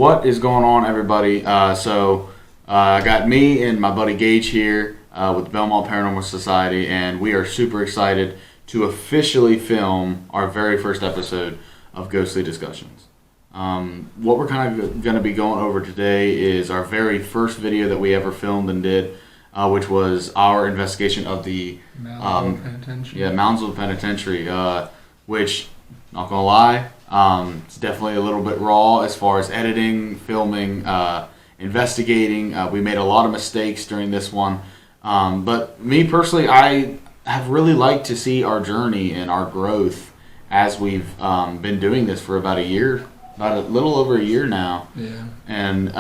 What is going on, everybody? I got me and my buddy Gage here with the Belmont Paranormal Society, and we are super excited to officially film our very first episode of Ghostly Discussions. What we're kind of going to be going over today is our very first video that we ever filmed and did, which was our investigation of the Moundsville Penitentiary, which, not going to lie, it's definitely a little bit raw as far as editing, filming, investigating. We made a lot of mistakes during this one. But me personally, I have really liked to see our journey and our growth as we've been doing this for about a little over a year now. Yeah. And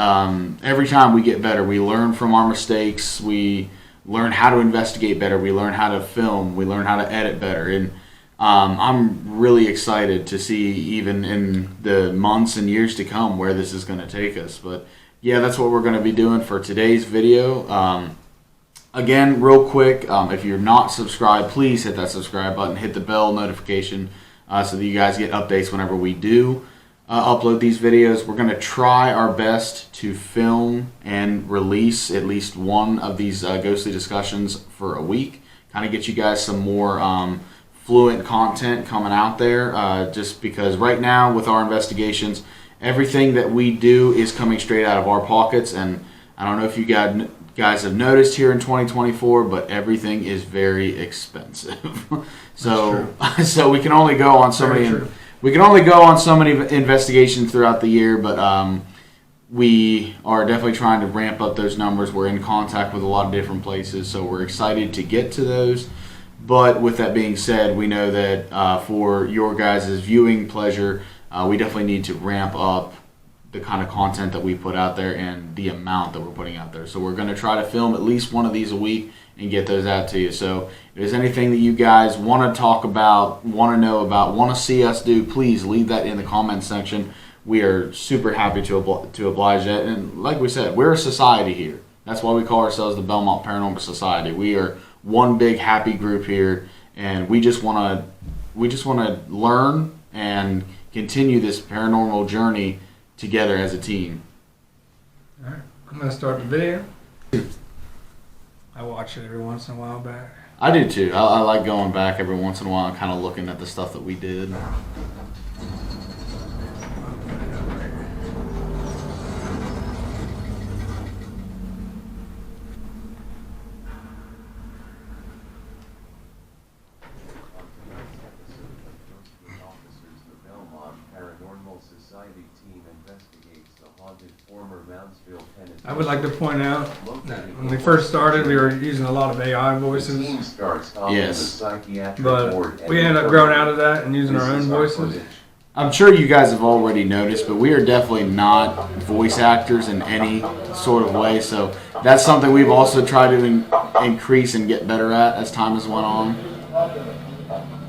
every time we get better, we learn from our mistakes. We learn how to investigate better. We learn how to film. We learn how to edit better. And I'm really excited to see, even in the months and years to come, where this is going to take us. But yeah, that's what we're going to be doing for today's video. Again, real quick, if you're not subscribed, please hit that subscribe button, hit the bell notification so that you guys get updates whenever we do upload these videos. We're going to try our best to film and release at least one of these ghostly discussions for a week. Kind of get you guys some more fluent content coming out there, just because right now with our investigations, everything that we do is coming straight out of our pockets. And I don't know if you guys have noticed here in 2024, but everything is very expensive. So we can only go on so many. We can only go on so many investigations throughout the year, but we are definitely trying to ramp up those numbers. We're in contact with a lot of different places, so we're excited to get to those. But with that being said, we know that for your guys' viewing pleasure, we definitely need to ramp up the kind of content that we put out there and the amount that we're putting out there. So we're going to try to film at least one of these a week and get those out to you. So if there's anything that you guys want to talk about, want to know about, want to see us do, please leave that in the comment section. We are super happy to oblige that. And like we said, we're a society here. That's why we call ourselves the Belmont Paranormal Society. We are one big happy group here, and we just want to learn and continue this paranormal journey together as a team. All right, I'm going to start the video. I watch it every once in a while back. I do too. I like going back every once in a while and kind of looking at the stuff that we did. I would like to point out that when we first started, we were using a lot of AI voices. Yes. But we ended up growing out of that and using our own voices. I'm sure you guys have already noticed, but we are definitely not voice actors in any sort of way. So that's something we've also tried to increase and get better at as time has went on.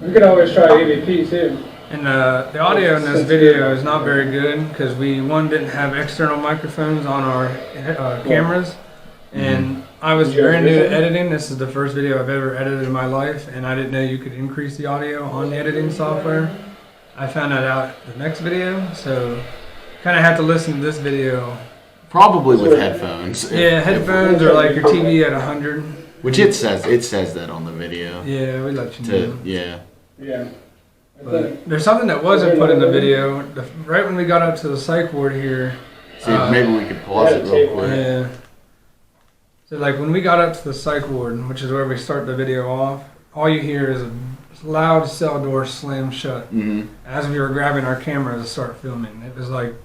We could always try EVP too. And the audio in this video is not very good because we didn't have external microphones on our cameras, and I was very new to editing. This is the first video I've ever edited in my life, and I didn't know you could increase the audio on the editing software. I found that out the next video, so kind of have to listen to this video. Probably with headphones. Yeah, headphones or like your TV at 100. Which it says that on the video. Yeah, we let you know. Yeah. But there's something that wasn't put in the video. Right when we got up to the psych ward here. See, maybe we could pause it real quick. Yeah. So like when we got up to the psych ward, which is where we start the video off, all you hear is a loud cell door slam shut. Mm-hmm. As we were grabbing our cameras to start filming. It was like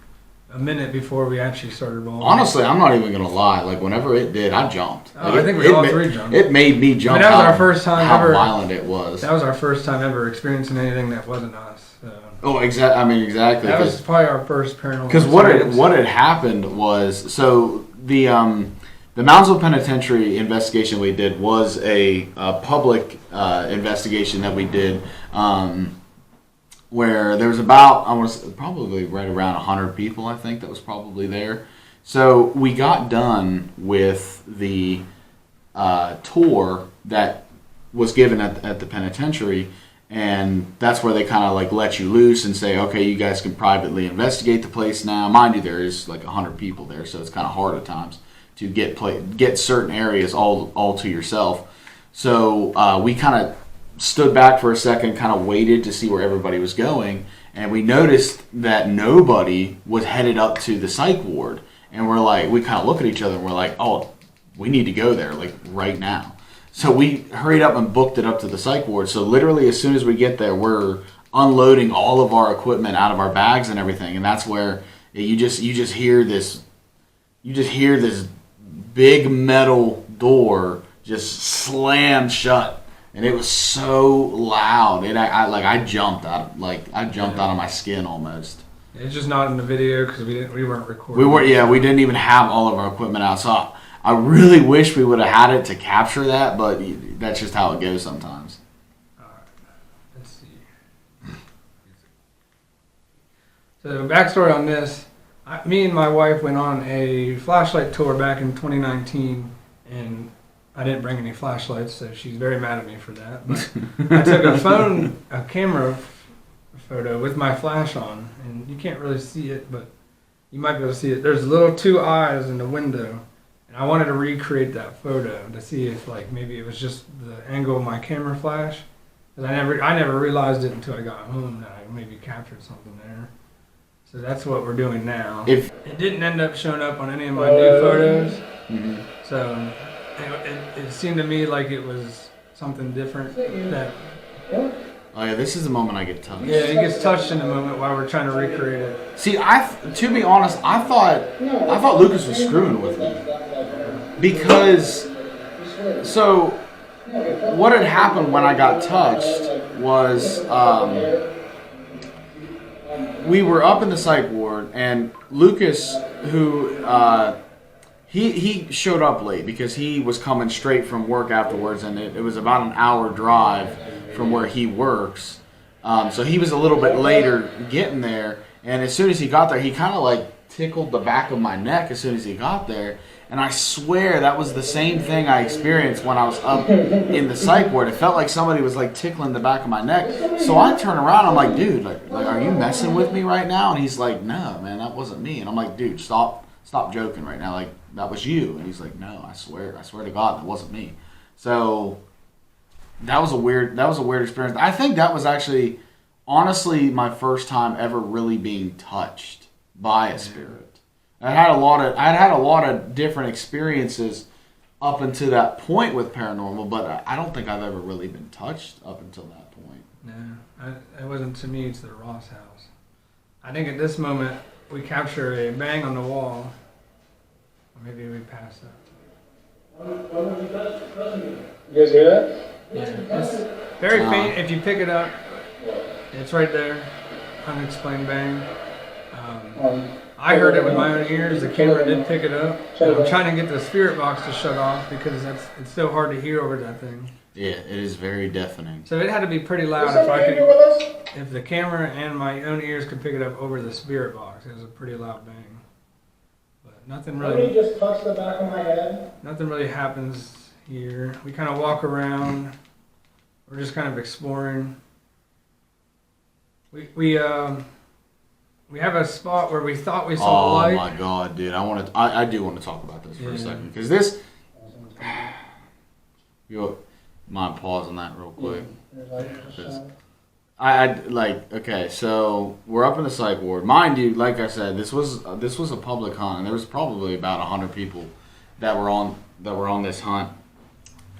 a minute before we actually started rolling. Honestly, I'm not even gonna lie. Like whenever it did, I jumped. Like, I think we all three jumped. It made me jump. That was our first time how ever. How violent it was. That was our first time ever experiencing anything that wasn't us. So. Oh, exactly. I mean, exactly. That was probably our first paranormal. Because what had happened was, so the Moundsville Penitentiary investigation we did was a public investigation that we did. Where there was about, probably right around 100 people, I think, that was probably there. So we got done with the tour that was given at the penitentiary, And that's where they kind of like let you loose and say, okay, you guys can privately investigate the place now. Mind you, there is like 100 people there, so it's kind of hard at times to get certain areas all to yourself. So we kind of stood back for a second, kind of waited to see where everybody was going, and we noticed that nobody was headed up to the psych ward. And we kind of look at each other and we're like, oh, we need to go there like right now. So we hurried up and booked it up to the psych ward. So literally as soon as we get there, we're unloading all of our equipment out of our bags and everything. And that's where you just hear this big metal door just slam shut. And it was so loud. I jumped out of my skin almost. It's just not in the video because we weren't recording. We didn't even have all of our equipment out. So I really wish we would have had it to capture that, but that's just how it goes sometimes. All right. Let's see. So the backstory on this, me and my wife went on a flashlight tour back in 2019, and I didn't bring any flashlights, so she's very mad at me for that. But I took a camera photo with my flash on, and you can't really see it, but you might be able to see it. There's little two eyes in the window. And I wanted to recreate that photo to see if maybe it was just the angle of my camera flash. Because I never realized it until I got home that I maybe captured something there. So that's what we're doing now. If it didn't end up showing up on any of my new photos, so it seemed to me like it was something different. That oh yeah, this is the moment I get touched. Yeah, he gets touched in the moment while we're trying to recreate it. See, to be honest, I thought Lucas was screwing with me. Because, so, what had happened when I got touched was, we were up in the psych ward, and Lucas, who, he showed up late because he was coming straight from work afterwards, and it was about an hour drive from where he works. So he was a little bit later getting there, and as soon as he got there, he kind of tickled the back of my neck as soon as he got there. And I swear that was the same thing I experienced when I was up in the psych ward. It felt like somebody was tickling the back of my neck. So I turn around, I'm like, dude, are you messing with me right now? And he's like, no, man, that wasn't me. And I'm like, dude, stop joking right now. That was you. And he's like, no, I swear to God, that wasn't me. So that was a weird experience. I think that was actually, honestly, my first time ever really being touched by a spirit. I had a lot of different experiences up until that point with paranormal, but I don't think I've ever really been touched up until that point. No, it wasn't to me. It's the Ross house. I think at this moment we capture a bang on the wall, or maybe we pass that. You guys hear that? Yeah, it's very faint. If you pick it up, it's right there. Unexplained bang. I heard it with my own ears. The camera did pick it up. And I'm trying to get the spirit box to shut off because it's so hard to hear over that thing. Yeah, it is very deafening. So it had to be pretty loud if the camera and my own ears could pick it up over the spirit box. It was a pretty loud bang. But nothing really. Somebody just touched the back of my head. Nothing really happens here. We kind of walk around. We're just kind of exploring. We have a spot where we thought we saw a light. Oh my God, dude! I do want to talk about this for a second because this. You mind pausing that real quick? Okay, so we're up in the psych ward. Mind you, like I said, this was a public hunt, and there was probably about 100 people that were on this hunt,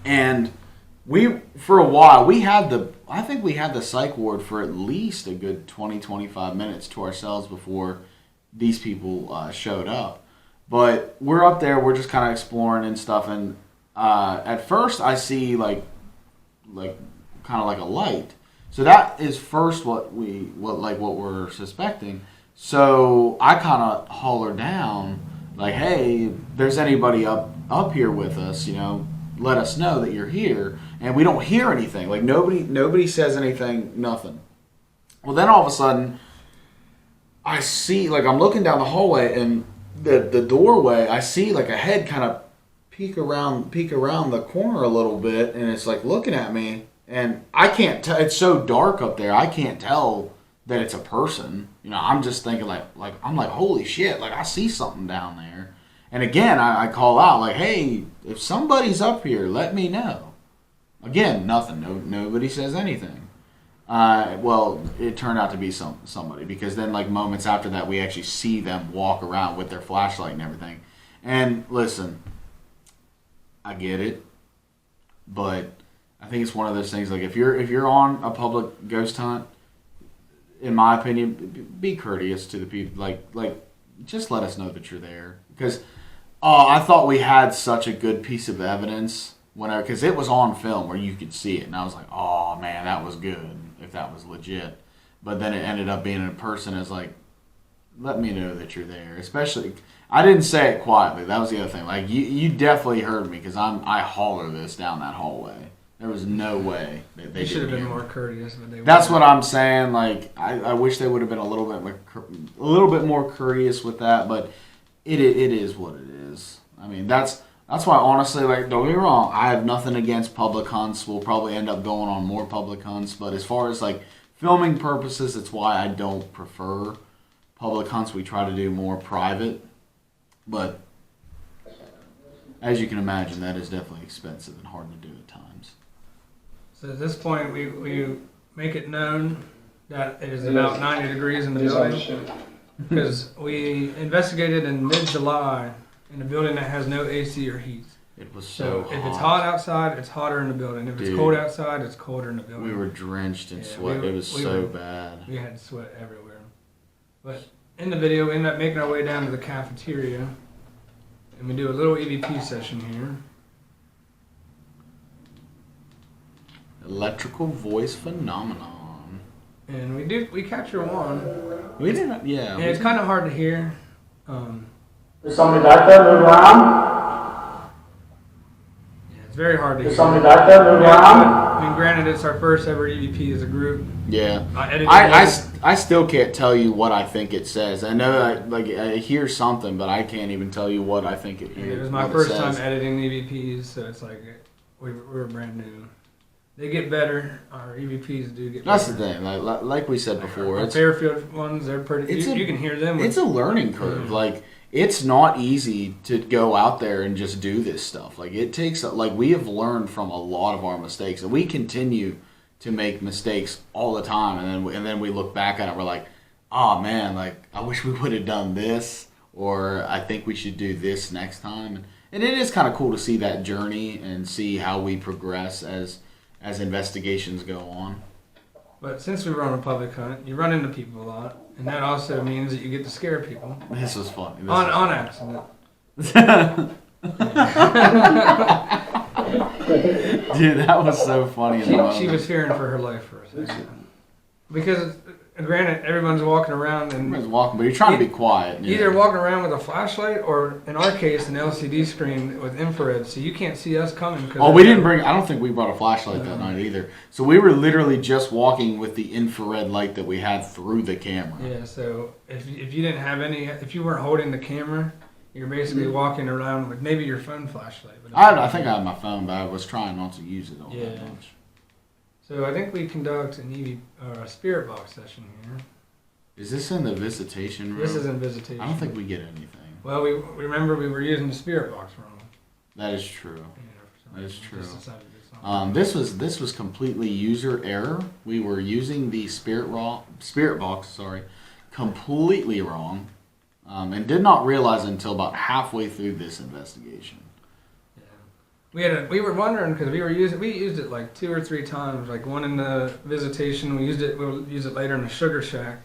and for a while I think we had the psych ward for at least a good 20-25 minutes to ourselves before these people showed up. But we're up there, we're just kind of exploring and stuff, and at first I see like kind of like a light. So that is first what we're suspecting. So I kind of holler down like, hey, if there's anybody up here with us, let us know that you're here. And we don't hear anything. Like nobody says anything, nothing. Well, then all of a sudden, I see, I'm looking down the hallway, and the doorway, I see a head kind of peek around the corner a little bit, and it's looking at me, And I can't tell. It's so dark up there. I can't tell that it's a person. I'm just thinking I'm like, holy shit! Like I see something down there. And again, I call out like, hey, if somebody's up here, let me know. Again, nothing. Nobody says anything. Well, it turned out to be somebody, because then like moments after that, we actually see them walk around with their flashlight and everything. And listen, I get it, but I think it's one of those things. Like if you're on a public ghost hunt, in my opinion, be courteous to the people. Like just let us know that you're there, because I thought we had such a good piece of evidence because it was on film where you could see it, and I was like, oh man, that was good if that was legit. But then it ended up being in person. As like, let me know that you're there. Especially, I didn't say it quietly. That was the other thing. Like you definitely heard me, because I holler this down that hallway. There was no way that they should have been hear more me. courteous, but they That's weren't. what I'm saying. Like I wish they would have been a little bit more courteous with that. But it is what it is. I mean, that's why, honestly, like, don't get me wrong, I have nothing against public hunts. We'll probably end up going on more public hunts. But as far as like filming purposes, it's why I don't prefer public hunts. We try to do more private. But as you can imagine, that is definitely expensive and hard to do at times. So at this point, we make it known that it is about 90 degrees in the building, because we investigated in mid-July in a building that has no AC or heat. It was so hot. If it's hot outside, it's hotter in the building. If it's cold outside, it's colder in the building. We were drenched in sweat. It was so bad. We had sweat everywhere. But in the video, we end up making our way down to the cafeteria, and we do a little EVP session here. Electrical voice phenomenon. And we capture one. We didn't, yeah. And it's kind of hard to hear. There's somebody back there, move around. Yeah, it's very hard to hear. There's somebody back there, move around. I mean, granted, it's our first ever EVP as a group. Yeah. I I still can't tell you what I think it says. I know I hear something, but I can't even tell you what I think it is. It was my first time editing EVPs, so it's like we were brand new. They get better. Our EVPs do get better. That's the thing. Like we said before, Our Fairfield ones, they're pretty. You can hear them. It's a learning curve. Mm-hmm. Like, it's not easy to go out there and just do this stuff. Like, it takes, like, we have learned from a lot of our mistakes, and we continue to make mistakes all the time. And then we look back at it, we're like, oh man, like, I wish we would have done this, or I think we should do this next time. And it is kind of cool to see that journey and see how we progress as investigations go on. But since we run a public hunt, you run into people a lot, and that also means that you get to scare people. This was funny. On accident. Dude, that was so funny. She was fearing for her life for a second. Because, granted, everyone's walking around and... Everyone's walking, but you're trying to be quiet. Either walking around with a flashlight or, in our case, an LCD screen with infrared, so you can't see us coming. We didn't bring... I don't think we brought a flashlight that night either. So we were literally just walking with the infrared light that we had through the camera. Yeah, so if you didn't have any... If you weren't holding the camera, you're basically walking around with maybe your phone flashlight. But I think I had my phone, but I was trying not to use it all that much. So I think we conduct a spirit box session here. Is this in the visitation room? This is in visitation. I don't think we get anything. Well, we remember we were using the spirit box wrong. That is true. That is true. This This was completely user error. We were using the spirit box, completely wrong, and did not realize until about halfway through this investigation. We were wondering because we used it like 2 or 3 times. Like one in the visitation, we'll use it later in the sugar shack,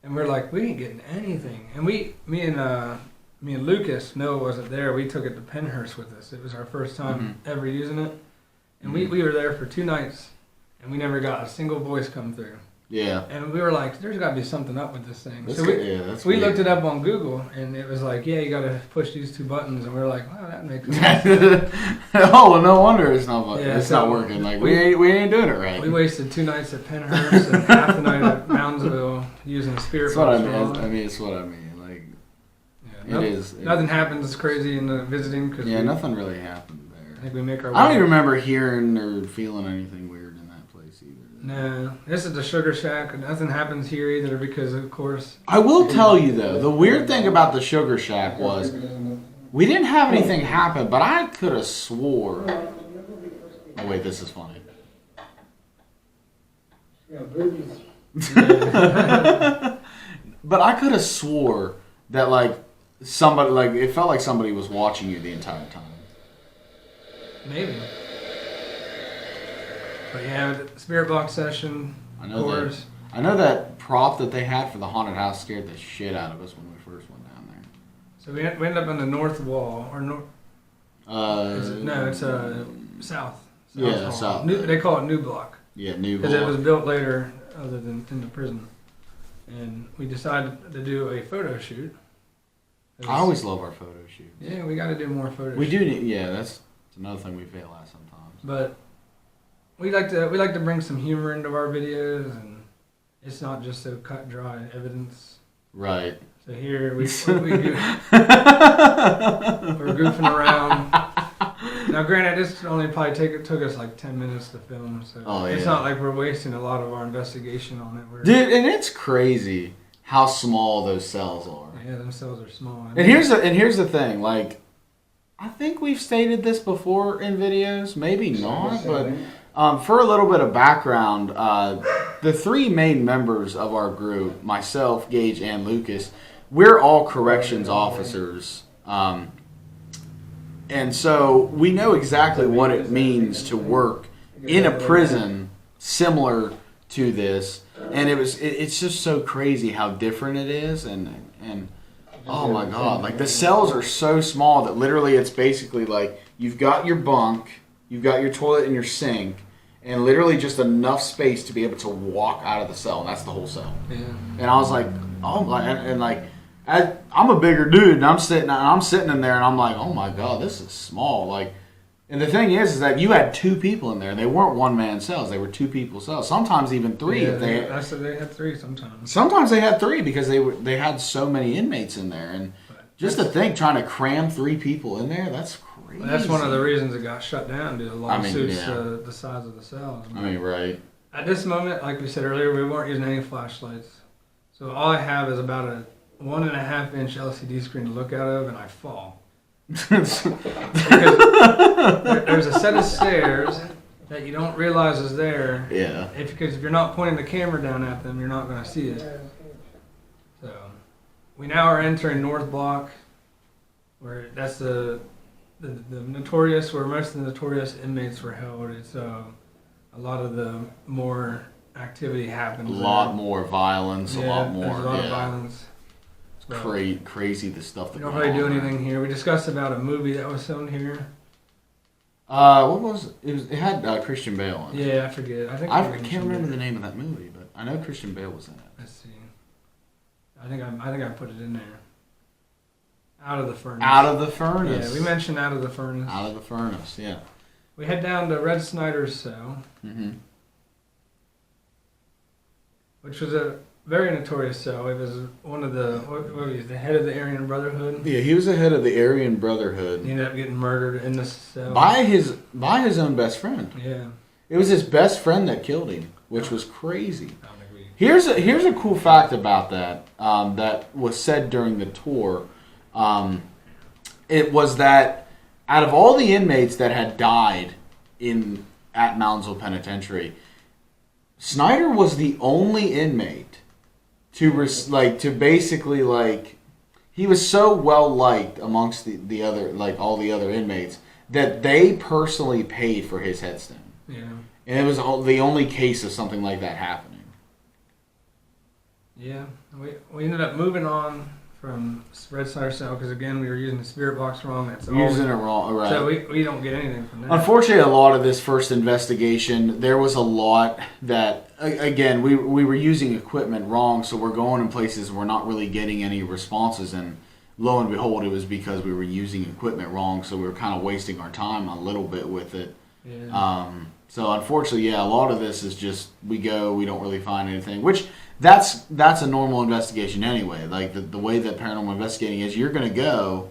and we're like, we ain't getting anything. And me and Lucas, Noah wasn't there. We took it to Penhurst with us. It was our first time ever using it, and we were there for 2 nights, and we never got a single voice come through. Yeah. And we were like, there's got to be something up with this thing. That's so we weird. looked it up on Google, and it was like, yeah, you got to push these 2 buttons. And we were like, wow, that makes sense. Oh, well, no wonder it's not so working. Like, we ain't doing it right. We wasted 2 nights at Penhurst and half the night at Moundsville using the spirit box. It's what I mean. Like, Nothing happens crazy in the visiting. Nothing really happened there. I think we make our way. I don't even remember hearing or feeling anything weird in that No, this is the Sugar Shack. Nothing happens here either because, of course. I will tell you though, the weird thing about the Sugar Shack was we didn't have anything happen, but I could have swore. Oh wait, this is funny. But I could have swore that like somebody, like it felt like somebody was watching you the entire time. Maybe. But yeah, the spirit box session. I know that prop that they had for the haunted house scared the shit out of us when we first went down there. So we ended up on the north wall or north. It's south. Yeah, hall. south. They call it New Block. Yeah, New Because Block. it was built later, other than in the prison. And we decided to do a photo shoot. I always love our photo shoot. Yeah, we got to do more photo. We do need, yeah. That's another thing we fail at sometimes. But we like to bring some humor into our videos, and it's not just so cut dry evidence. Right. So here we're goofing around. Now, granted, this only probably took us like 10 minutes to film, so it's not like we're wasting a lot of our investigation on it. Dude, and it's crazy how small those cells are. Yeah, them cells are small. And here's the thing, like, I think we've stated this before in videos, maybe not, but for a little bit of background, the three main members of our group, myself, Gage, and Lucas, we're all corrections officers. And so we know exactly what it means to work in a prison similar to this. And it's just so crazy how different it is. And oh my God, like the cells are so small that literally it's basically like you've got your bunk, you've got your toilet and your sink, and literally just enough space to be able to walk out of the cell. And that's the whole cell. Yeah. And I was like, oh my, and like, I'm a bigger dude, and I'm sitting in there, and I'm like, oh my God, this is small. Like, and the thing is that you had two people in there. They weren't one-man cells; they were two people cells. Sometimes even three. Yeah, they had three sometimes. Sometimes they had three because they had so many inmates in there, and just to think, trying to cram three people in there—that's crazy. Well, that's one of the reasons it got shut down due to lawsuits. The size of the cells. I mean, right. At this moment, like we said earlier, we weren't using any flashlights, so all I have is about a 1.5-inch LCD screen to look out of, and I fall. Because there's a set of stairs that you don't realize is there. Yeah. Because if you're not pointing the camera down at them, you're not going to see it. So we now are entering North Block, where that's the notorious, where most of the notorious inmates were held. It's a lot of the more activity happens. A lot more violence. Yeah, a lot more. There's a lot of violence. Crazy the stuff that we don't really do anything here. We discussed about a movie that was filmed here. What was it? It had Christian Bale in it. Yeah, I forget. I can't remember the name of that movie, but I know Christian Bale was in it. Let's see. I think I put it in there. Out of the Furnace. Out of the Furnace. Yeah, we mentioned Out of the Furnace. Out of the Furnace. Yeah. We head down to Red Snyder's cell, which was a very notorious cell. It was one of the the head of the Aryan Brotherhood. Yeah, he was the head of the Aryan Brotherhood. He ended up getting murdered in the cell by his own best friend. Yeah, it was his best friend that killed him, which was crazy. Here's a cool fact about that that was said during the tour. It was that out of all the inmates that had died at Moundsville Penitentiary, Snyder was the only inmate to basically he was so well liked amongst the other all the other inmates that they personally paid for his headstone. Yeah, and it was the only case of something like that happening. Yeah, we ended up moving on from Red Snyder cell because again we were using the spirit box wrong. Using it wrong, right? So we don't get anything from that. Unfortunately, a lot of this first investigation, there was a lot that again we were using equipment wrong, so we're going in places we're not really getting any responses, and lo and behold, it was because we were using equipment wrong, so we were kind of wasting our time a little bit with it. Yeah. So unfortunately, yeah, a lot of this is just we don't really find anything, which that's a normal investigation anyway. Like the way that paranormal investigating is, you're going to go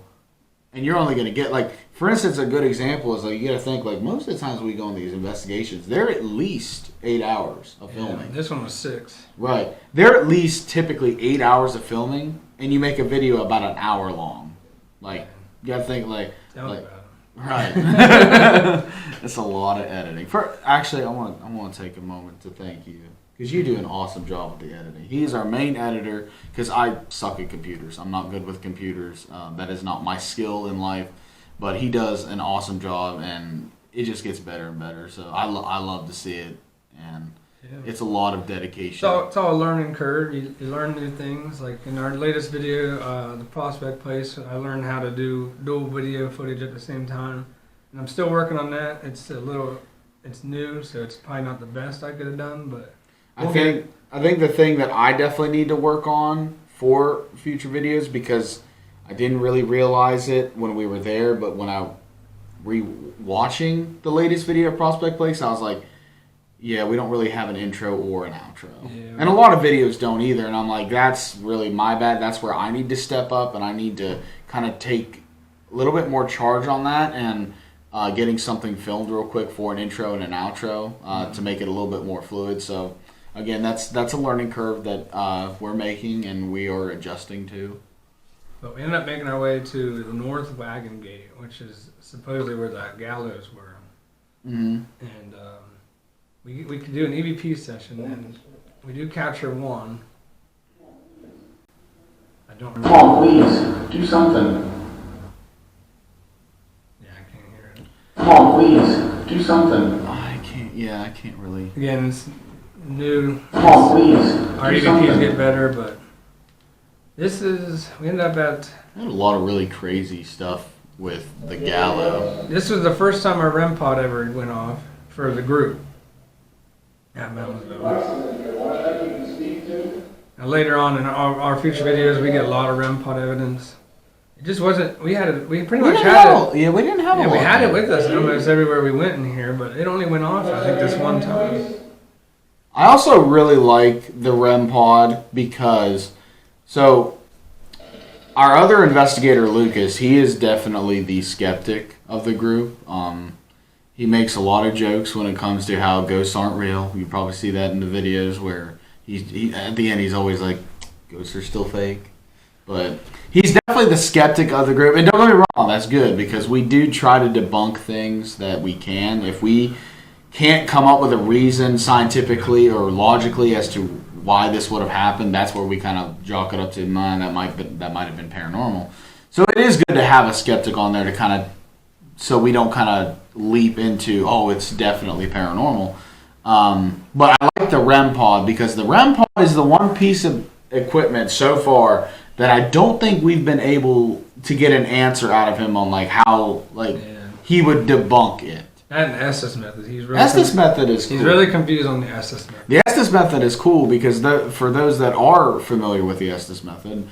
and you're only going to get, like, for instance, a good example is, like, you got to think, like, most of the times we go on these investigations, they're at least 8 hours of filming. This one was 6. Right. They're at least typically 8 hours of filming, and you make a video about an hour long. Like, you got to think, like, Tell me about it. right. That's a lot of editing. Actually, I want to take a moment to thank you, because you do an awesome job with the editing. He is our main editor, because I suck at computers. I'm not good with computers. That is not my skill in life. But he does an awesome job, and it just gets better and better. So I love to see it, and it's a lot of dedication. It's all a learning curve. You learn new things. Like in our latest video, the prospect place, I learned how to do dual video footage at the same time, and I'm still working on that. It's new, so it's probably not the best I could have done, but I think the thing that I definitely need to work on for future videos, because I didn't really realize it when we were there, but when I re-watching the latest video of Prospect Place, I was like, yeah, we don't really have an intro or an outro. Yeah. And a lot of videos don't either, and I'm like, that's really my bad. That's where I need to step up, and I need to kind of take a little bit more charge on that, and getting something filmed real quick for an intro and an outro to make it a little bit more fluid. So, again, that's a learning curve that we're making and we are adjusting to. But we ended up making our way to the North Wagon Gate, which is supposedly where the gallows were. Mm-hmm. And we could do an EVP session, and we do capture one. I don't remember. Come on, please, do something. Yeah, I can't hear it. Come on, please, do something. I can't really. Again, it's new. Come on, please. Our EVPs get better, but we ended up at... I had a lot of really crazy stuff with the gallows. This was the first time our REM pod ever went off for the group at Moundsville. Now later on in our future videos, we get a lot of REM pod evidence. It just wasn't... We pretty much had it. Yeah, we didn't have a lot. We had it with us almost everywhere we went in here, but it only went off, I think, this one time. I also really like the REM pod because... So, our other investigator, Lucas, he is definitely the skeptic of the group. He makes a lot of jokes when it comes to how ghosts aren't real. You probably see that in the videos where he at the end he's always like, ghosts are still fake. But he's definitely the skeptic of the group. And don't get me wrong, that's good, because we do try to debunk things that we can. If we can't come up with a reason scientifically or logically as to why this would have happened, that's where we kind of chalk it up to mine. That might have been paranormal. So it is good to have a skeptic on there to kind of, so we don't kind of leap into, oh, it's definitely paranormal. But I like the REM pod because the REM pod is the one piece of equipment so far that I don't think we've been able to get an answer out of him on like how he would debunk it. And the Estes method. Estes method is cool. He's really confused on the Estes method. The Estes method is cool because for those that are familiar with the Estes method,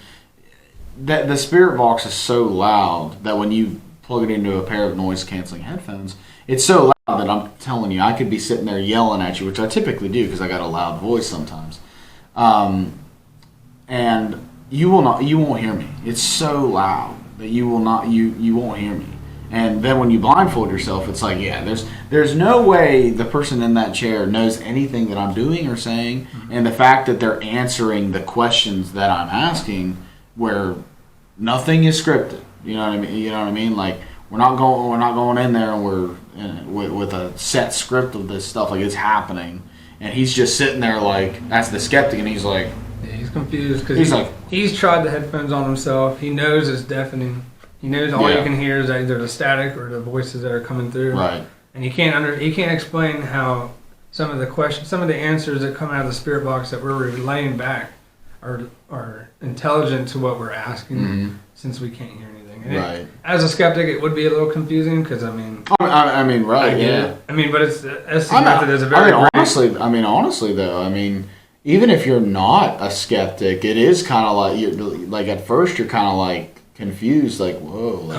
that the spirit box is so loud that when you plug it into a pair of noise-canceling headphones, it's so loud that I'm telling you, I could be sitting there yelling at you, which I typically do because I got a loud voice sometimes, and you won't hear me. It's so loud that you won't hear me. And then when you blindfold yourself, it's like, yeah, there's no way the person in that chair knows anything that I'm doing or saying. Mm-hmm. And the fact that they're answering the questions that I'm asking, where nothing is scripted. You know what I mean? Like we're not going in there and we're with a set script of this stuff. Like it's happening, and he's just sitting there like that's the skeptic, and he's like, yeah, he's confused because he's tried the headphones on himself. He knows it's deafening. He knows all you can hear is either the static or the voices that are coming through. Right. And he can't explain how some of the answers that come out of the spirit box that we're relaying back are intelligent to what we're asking, since we can't hear anything. And as a skeptic, it would be a little confusing because I mean, right? Yeah. I mean, but it's Estes method is a very. Honestly, though, even if you're not a skeptic, it is kind of like at first you're kind of like confused, like whoa,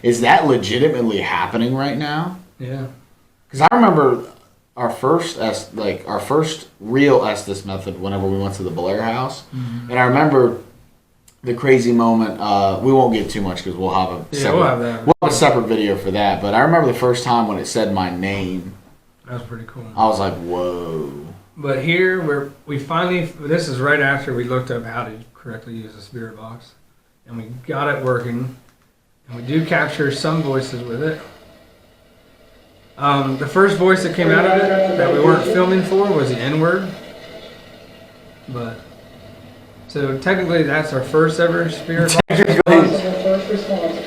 is that legitimately happening right now? Yeah. Because I remember our first real Estes method whenever we went to the Blair house, and I remember the crazy moment. We won't get too much because we'll have a separate video for that. But I remember the first time when it said my name. That was pretty cool. I was like, whoa. But here we finally. This is right after we looked up how to correctly use a spirit box, and we got it working, and we do capture some voices with it. The first voice that came out of it that we weren't filming for was the N-word. But so technically that's our first ever spirit box response.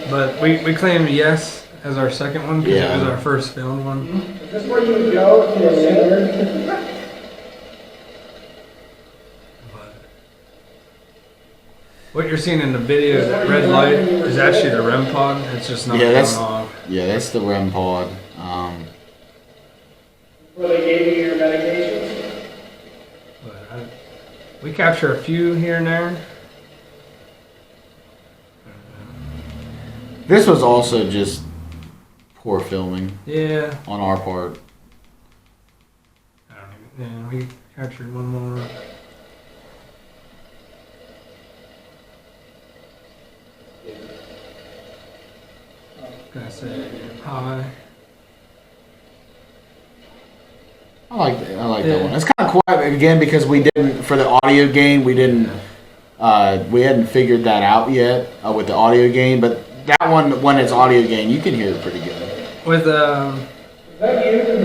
But we claim yes as our second one because it was our first filmed one. Is this where you would go if you were N-word? What you're seeing in the video, that red light, is actually the REM pod. It's just not going off. Yeah, that's the REM pod. Where they gave you your medications? But we capture a few here and there. This was also just poor filming. Yeah. On our part. We captured one more. Gonna say hi. I like that one. It's kind of quiet again because we didn't for the audio gain. We hadn't figured that out yet with the audio gain. But that one, when it's audio gain, you can hear it pretty good. With the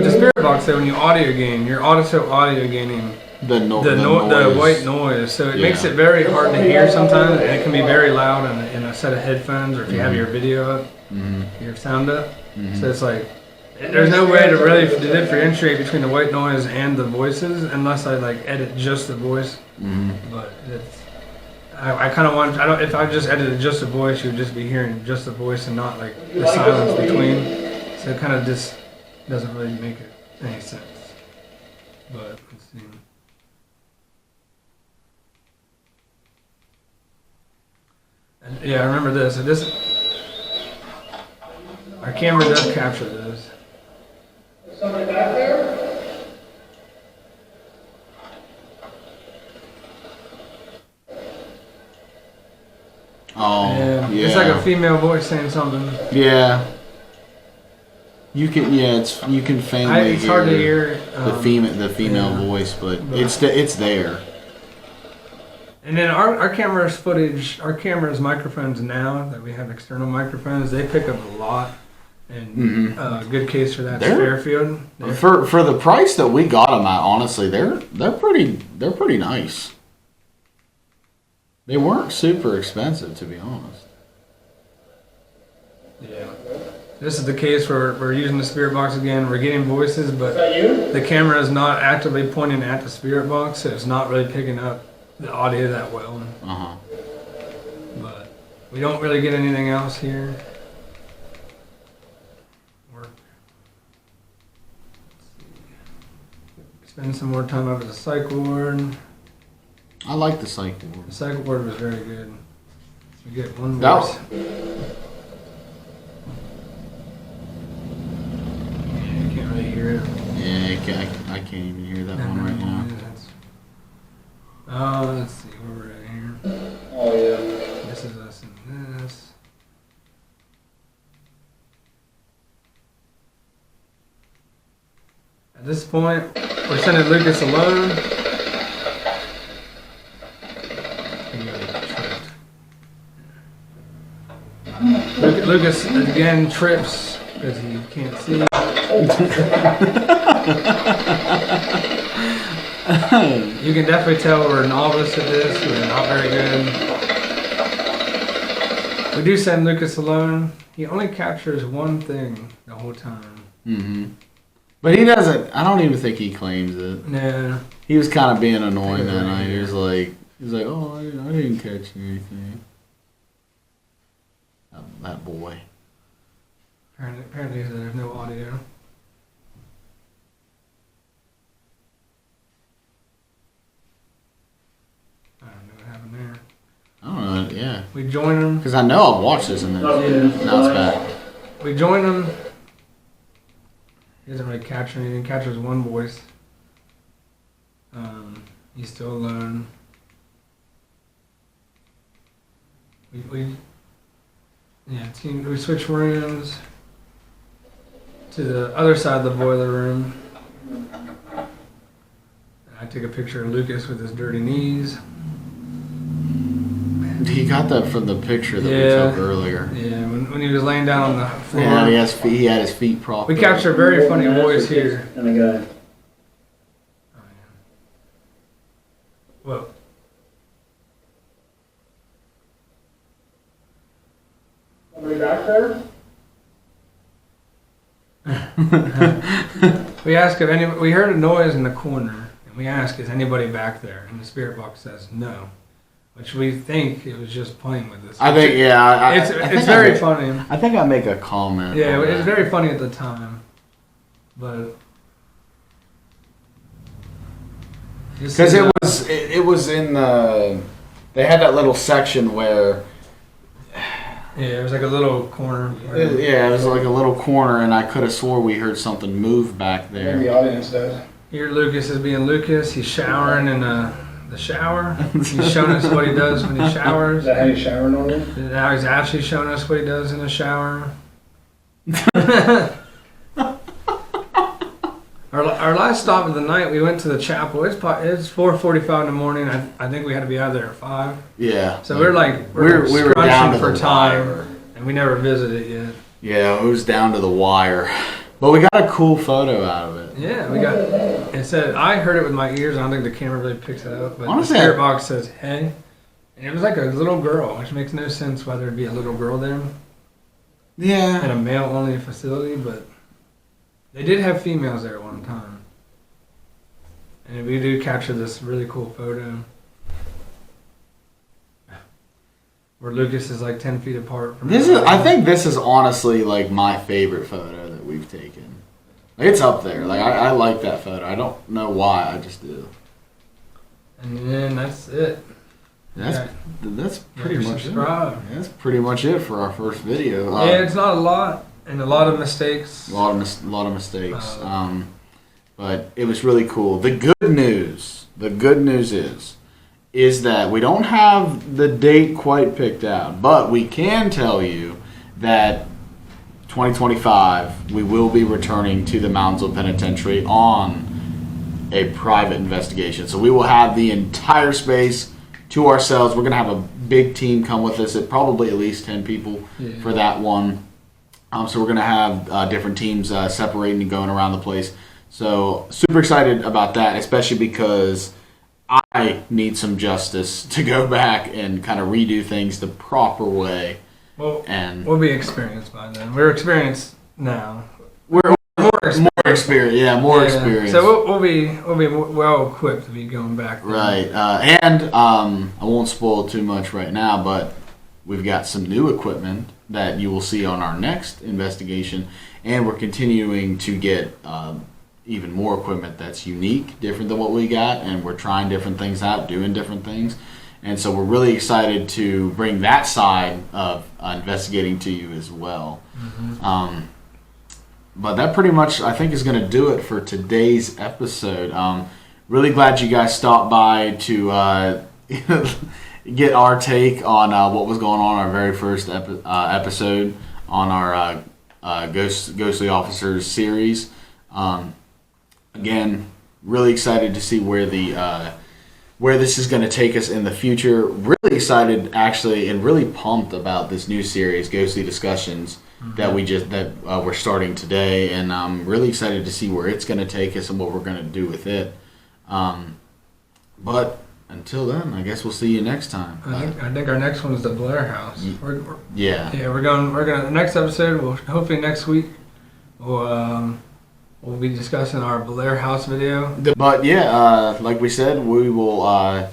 spirit box, though, when you audio gain, you're also audio gaining the white noise. So it makes it very hard to hear sometimes, and it can be very loud in a set of headphones, or if you have your video up, your sound up. So it's like there's no way to really differentiate between the white noise and the voices unless I like edit just the voice. But I kind of want. If I just edited just the voice, you would just be hearing just the voice and not like the silence between. So it kind of just doesn't really make any sense. But let's see. And, yeah, I remember this. Our camera does capture this. Is somebody back there? Oh, yeah. It's like a female voice saying something. Yeah. You can, you can faintly it's hard to hear the female voice, but it's there. And then our camera's microphones now that we have external microphones, they pick up a lot, and good case for that Fairfield. For the price that we got them at, honestly, they're pretty nice. They weren't super expensive, to be honest. Yeah. This is the case where we're using the spirit box again. We're getting voices, but the camera is not actively pointing at the spirit box, so it's not really picking up the audio that well. But we don't really get anything else here. Spend some more time over the cycle word. I like the cycle word. The cycle word was very good. We get one voice. Yeah, I can't even hear that one right now. Oh, let's see where we're at here. Oh, yeah. This is us and this. At this point, we're sending Lucas alone. Lucas again trips because he can't see. You can definitely tell we're novice at this. We're not very good. We do send Lucas alone. He only captures one thing the whole time. But he doesn't. I don't even think he claims it. No. He was kind of being annoying that night. He was like, "Oh, I didn't catch anything." That boy. Apparently there's no audio. I don't know what happened there. I don't know, yeah. We join him. Because I know I've watched this and now it's back. We join him. He doesn't really capture anything. He captures one voice. He's still alone. we switched rooms to the other side of the boiler room. I took a picture of Lucas with his dirty knees. He got that from the picture that we took earlier. Yeah, when he was laying down on the floor. Yeah, he had his feet propped We up. captured a very funny voice here. And the guy. Oh, yeah. Well, Somebody back there? we asked if anybody. We heard a noise in the corner, and we asked, "Is anybody back there?" And the spirit box says no, which we think it was just playing with us. I think, yeah. It's very funny. I think I make a comment. Yeah, on it was that. very funny at the time, but Because it was in the. They had that little section where. Yeah, it was like a little corner. Yeah, it was like a little corner, and I could have swore we heard something move back Maybe there. the audience does. Here, Lucas is being Lucas. He's showering in the shower. He's showing us what he does when he showers. Is that how you shower normally? Now he's actually showing us what he does in the shower. Our last stop of the night, we went to the chapel. It's 4:45 in the morning. I think we had to be out of there at 5. Yeah. So we're we were down to for the time, wire. and we never visited it yet. Yeah, it was down to the wire. But we got a cool photo out of it. Yeah, we got. It said I heard it with my ears. I don't think the camera really picks it up. But Honestly, the spirit box says "Hey," and it was like a little girl, which makes no sense why there'd be a little girl there in Yeah. a male-only facility. But they did have females there at one time, and we do capture this really cool photo where Lucas is like 10 feet apart from. I think this is honestly like my favorite photo that we've taken. Like, it's up there. Like I like that photo. I don't know why. I just do. And then that's it. That's pretty much it. Subscribe. That's pretty much it for our first video. Yeah, it's not a lot, and a lot of mistakes. A lot of mistakes. But it was really cool. The good news is that we don't have the date quite picked out, but we can tell you that 2025 we will be returning to the Moundsville Penitentiary on a private investigation. So we will have the entire space to ourselves. We're going to have a big team come with us, probably at least 10 people for that one. So we're going to have different teams separating and going around the place. So super excited about that, especially because I need some justice to go back and kind of redo things the proper way. Well, and we'll be experienced by then. We're experienced now. We're more experienced. Yeah, more experienced. So we'll be well equipped to be going back then. Right. And I won't spoil too much right now, but we've got some new equipment that you will see on our next investigation, and we're continuing to get even more equipment that's unique, different than what we got, and we're trying different things out, doing different things. And so we're really excited to bring that side of investigating to you as well. Mm-hmm. But that pretty much, I think, is going to do it for today's episode. Really glad you guys stopped by to get our take on what was going on in our very first episode on our Ghostly Officers series. Again, really excited to see where this is going to take us in the future. Really excited, actually, and really pumped about this new series, Ghostly Discussions, that we're starting today, and I'm really excited to see where it's going to take us and what we're going to do with it. But until then, I guess we'll see you next time. I think our next one is the Blair House. We're going. The next episode. Hopefully next week. We'll be discussing our Blair House video. But like we said, we will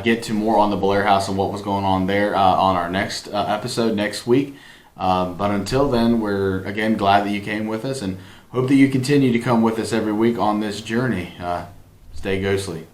get to more on the Blair House and what was going on there on our next episode next week. But until then, we're again glad that you came with us and hope that you continue to come with us every week on this journey. Stay ghostly.